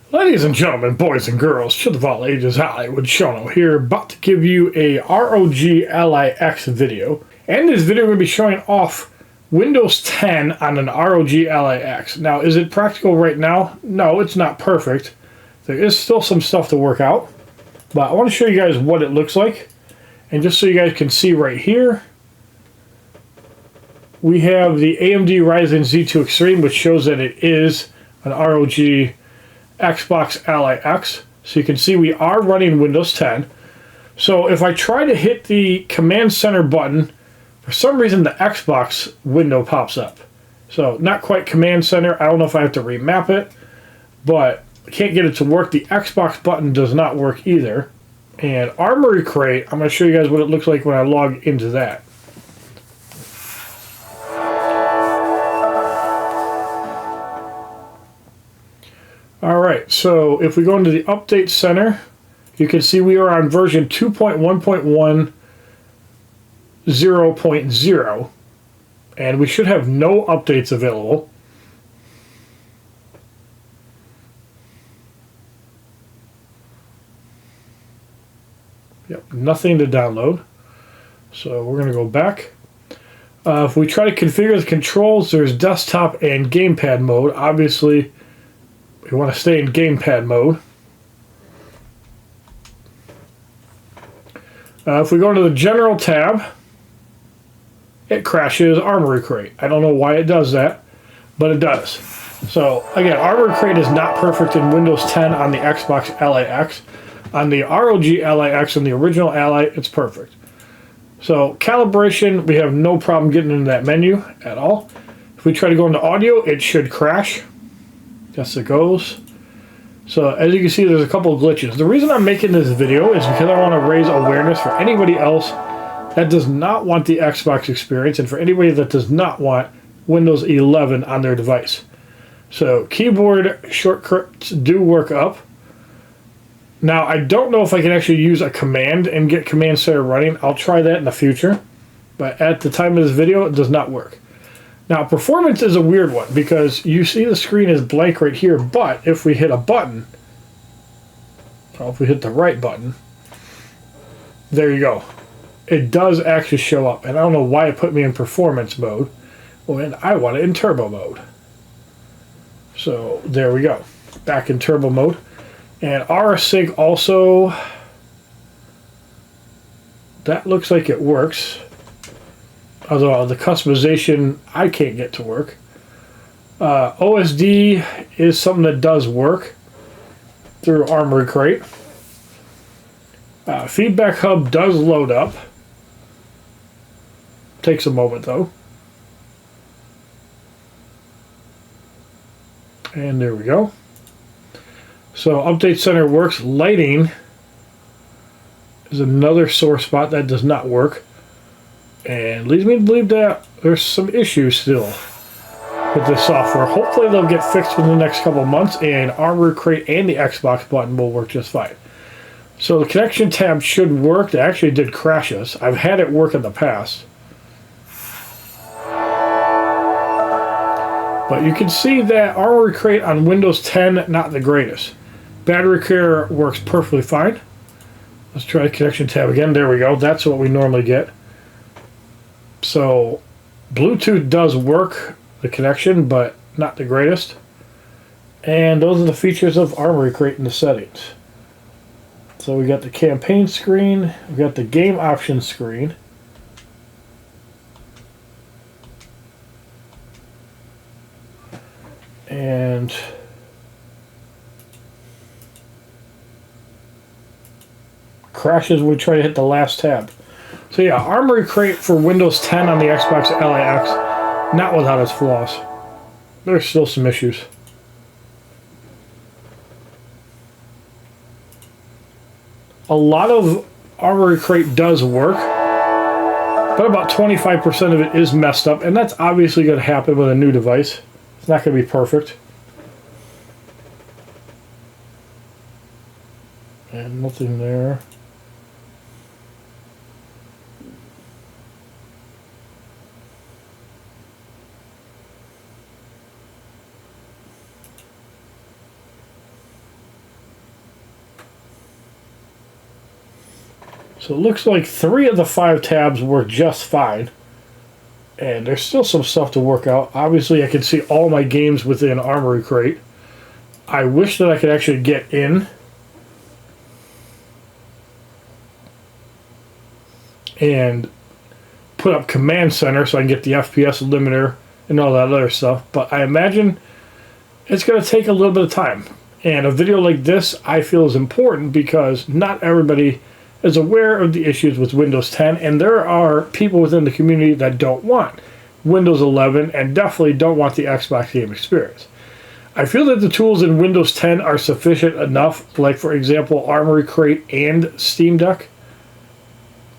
Ladies and gentlemen, boys and girls, children of all ages, HollywoodShono here, about to give you a ROG Ally X video. And this video, we're going to be showing off Windows 10 on an ROG Ally X. Now, is it practical right now? No, it's not perfect. There is still some stuff to work out. But I want to show you guys what it looks like. And just so you guys can see right here, we have the AMD Ryzen Z2 Extreme, which shows that it is an ROG Xbox Ally X. So you can see we are running Windows 10. So if I try to hit the Command Center button, for some reason the Xbox window pops up. So not quite Command Center. I don't know if I have to remap it, but I can't get it to work. The Xbox button does not work either. And Armory Crate, I'm going to show you guys what it looks like when I log into that. Alright, so if we go into the Update Center, you can see we are on version 2.1.1.0.0, and we should have no updates available. Yep, nothing to download. So we're going to go back. If we try to configure the controls, there's desktop and gamepad mode. Obviously, we want to stay in gamepad mode. If we go to the General tab, it crashes Armory Crate. I don't know why it does that, but it does. So again, Armory Crate is not perfect in Windows 10 on the Xbox Ally X. On the ROG Ally X and the original Ally, it's perfect. So calibration, we have no problem getting into that menu at all. If we try to go into audio, it should crash. Yes, it goes. So as you can see, there's a couple of glitches. The reason I'm making this video is because I want to raise awareness for anybody else that does not want the Xbox experience and for anybody that does not want Windows 11 on their device. So keyboard shortcuts do work up. Now, I don't know if I can actually use a command and get Command Center running. I'll try that in the future. But at the time of this video, it does not work. Now, performance is a weird one because you see the screen is blank right here, but if we hit a button, well, if we hit the right button, there you go. It does actually show up, and I don't know why it put me in performance mode when I want it in turbo mode. So there we go, back in turbo mode. And RSync also, that looks like it works. Although the customization I can't get to work. OSD is something that does work through Armory Crate. Feedback Hub does load up. Takes a moment though. And there we go. So Update Center works. Lighting is another sore spot that does not work. And leads me to believe that there's some issues still with this software. Hopefully they'll get fixed within the next couple of months and Armory Crate and the Xbox button will work just fine. So the connection tab should work. It actually did crash us. I've had it work in the past. But you can see that Armory Crate on Windows 10, not the greatest. Battery care works perfectly fine. Let's try the connection tab again. There we go. That's what we normally get. So Bluetooth does work, the connection, but not the greatest. And those are the features of Armory Crate in the settings. So we got the campaign screen, we got the game options screen. And crashes when we try to hit the last tab. So yeah, Armory Crate for Windows 10 on the Xbox Ally X, not without its flaws. There's still some issues. A lot of Armory Crate does work, but about 25% of it is messed up, and that's obviously going to happen with a new device. It's not going to be perfect. And nothing there. So it looks like 3 of the 5 tabs work just fine. And there's still some stuff to work out. Obviously, I can see all my games within Armory Crate. I wish that I could actually get in and put up Command Center so I can get the FPS limiter and all that other stuff. But I imagine it's going to take a little bit of time. And a video like this, I feel, is important because not everybody is aware of the issues with Windows 10. And there are people within the community that don't want Windows 11 and definitely don't want the Xbox game experience. I feel that the tools in Windows 10 are sufficient enough, like, for example, Armory Crate and Steam Deck,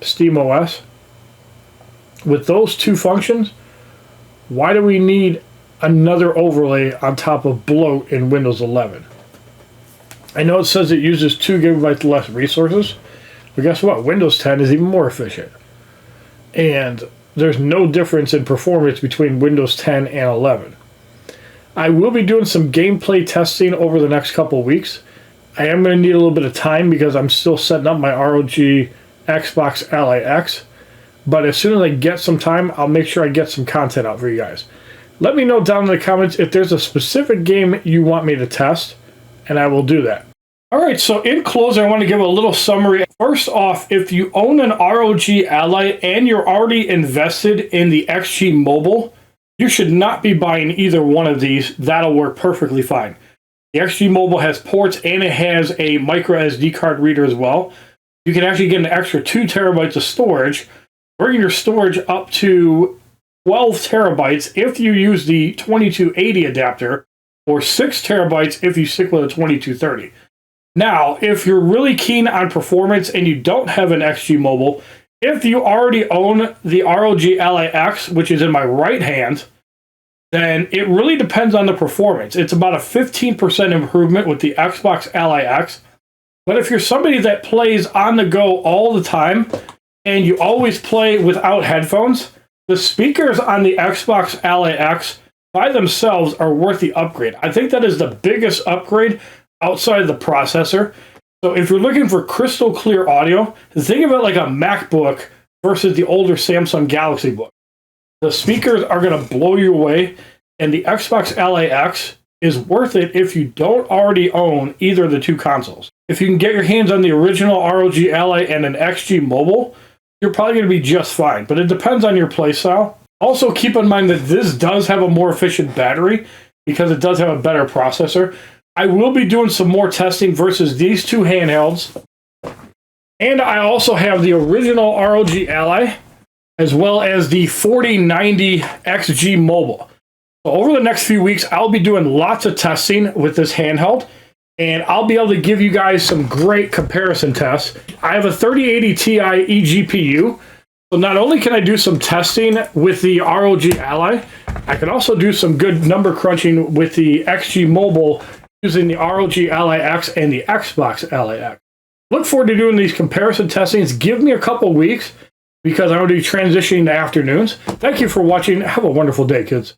Steam OS. With those 2 functions, why do we need another overlay on top of bloat in Windows 11? I know it says it uses 2 gigabytes less resources, but guess what? Windows 10 is even more efficient. And there's no difference in performance between Windows 10 and 11. I will be doing some gameplay testing over the next couple weeks. I am going to need a little bit of time because I'm still setting up my ROG Xbox Ally X. But as soon as I get some time, I'll make sure I get some content out for you guys. Let me know down in the comments if there's a specific game you want me to test, and I will do that. Alright, so in closing, I want to give a little summary. First off, if you own an ROG Ally and you're already invested in the XG Mobile, you should not be buying either one of these. That'll work perfectly fine. The XG Mobile has ports and it has a micro SD card reader as well. You can actually get an extra 2 terabytes of storage, bringing your storage up to 12 terabytes if you use the 2280 adapter, or 6 terabytes if you stick with a 2230. Now, if you're really keen on performance and you don't have an XG Mobile, if you already own the ROG Ally X, which is in my right hand, then it really depends on the performance. It's about a 15% improvement with the Xbox Ally X. But if you're somebody that plays on the go all the time and you always play without headphones, the speakers on the Xbox Ally X by themselves are worth the upgrade. I think that is the biggest upgrade outside of the processor. So if you're looking for crystal clear audio, think of it like a MacBook versus the older Samsung Galaxy Book. The speakers are going to blow you away, and the Xbox Ally X is worth it if you don't already own either of the 2 consoles. If you can get your hands on the original ROG Ally and an XG Mobile, you're probably going to be just fine, but it depends on your playstyle. Also, keep in mind that this does have a more efficient battery because it does have a better processor. I will be doing some more testing versus these 2 handhelds. And I also have the original ROG Ally as well as the 4090 XG Mobile. So over the next few weeks, I'll be doing lots of testing with this handheld, and I'll be able to give you guys some great comparison tests. I have a 3080 Ti eGPU, so not only can I do some testing with the ROG Ally, I can also do some good number crunching with the XG Mobile using the ROG Ally X and the Xbox Ally X. Look forward to doing these comparison testings. Give me a couple weeks because I'm going to be transitioning to afternoons. Thank you for watching. Have a wonderful day, kids.